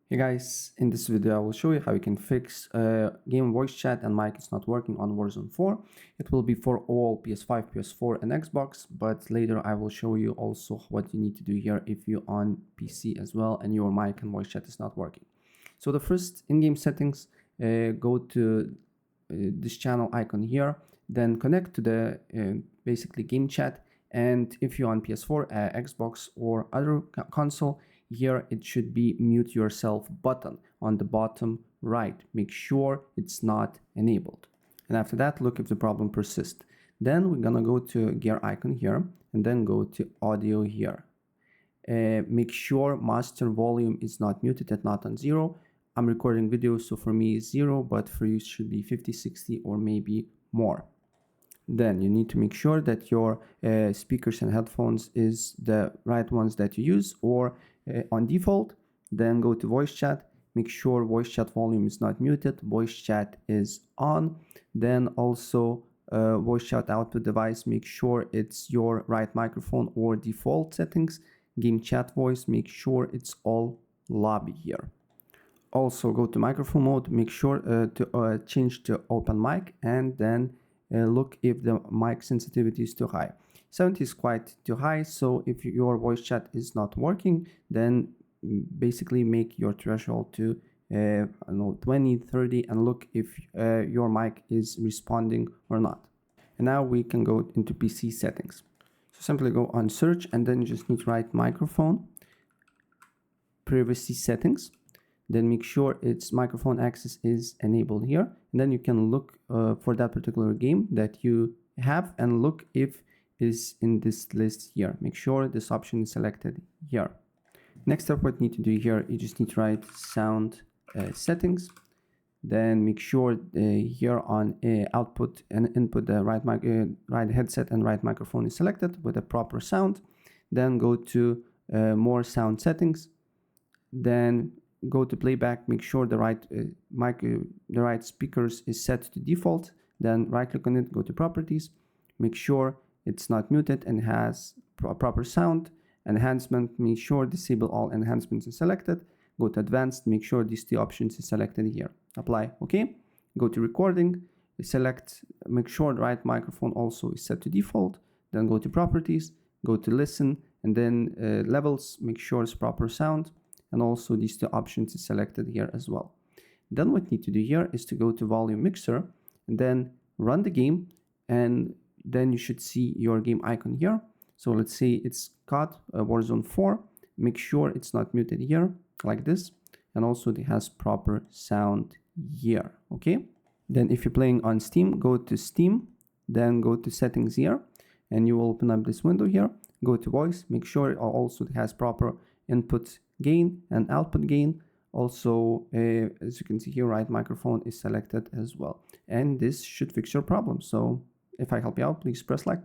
Hey guys, in this video I will show you how you can fix game voice chat and mic is not working on Warzone 4. It will be for all PS5, PS4 and Xbox, but later I will show you also what you need to do here if you're on PC as well and your mic and voice chat is not working. So the first in-game settings, go to this channel icon here, then connect to the basically game chat, and if you're on PS4, Xbox or other console, here it should be mute yourself button on the bottom right. Make sure it's not enabled, and after that look if the problem persists. Then we're gonna go to gear icon here and then go to audio here. Make sure master volume is not muted and not on 0. I'm recording video, so for me it's 0, but for you it should be 50, 60 or maybe more. Then you need to make sure that your speakers and headphones is the right ones that you use or on default. Then go to voice chat, make sure voice chat volume is not muted, voice chat is on. Then also voice chat output device, make sure it's your right microphone or default settings. Game chat voice, make sure it's all lobby here. Also go to microphone mode, make sure to change to open mic, and then look if the mic sensitivity is too high. 70 is quite too high, so if your voice chat is not working, then basically make your threshold to 20, 30 and look if your mic is responding or not. And now we can go into PC settings. So simply go on search and then you just need to write microphone, privacy settings. Then make sure its microphone access is enabled here, and then you can look for that particular game that you have and look if is in this list here. Make sure this option is selected here. Next up, what you need to do here, you just need to write sound settings. Then make sure here on output and input the right headset and right microphone is selected with a proper sound. Then go to more sound settings. Then go to playback, make sure the right speakers is set to default. Then right click on it, go to properties, make sure it's not muted and has proper sound. Enhancement, make sure disable all enhancements is selected. Go to advanced, make sure these two options is selected here. Apply, okay. Go to recording, select, make sure the right microphone also is set to default. Then go to properties, go to listen, and then levels, make sure it's proper sound. And also these two options is selected here as well. Then what you need to do here is to go to volume mixer and then run the game, and then you should see your game icon here. So let's say it's COD Warzone 4. Make sure it's not muted here like this, and also it has proper sound here, okay? Then if you're playing on Steam, go to Steam, then go to settings here, and you will open up this window here. Go to voice, make sure it also has proper input gain and output gain. Also, as you can see here, right microphone is selected as well. And this should fix your problem. So if I help you out, please press like.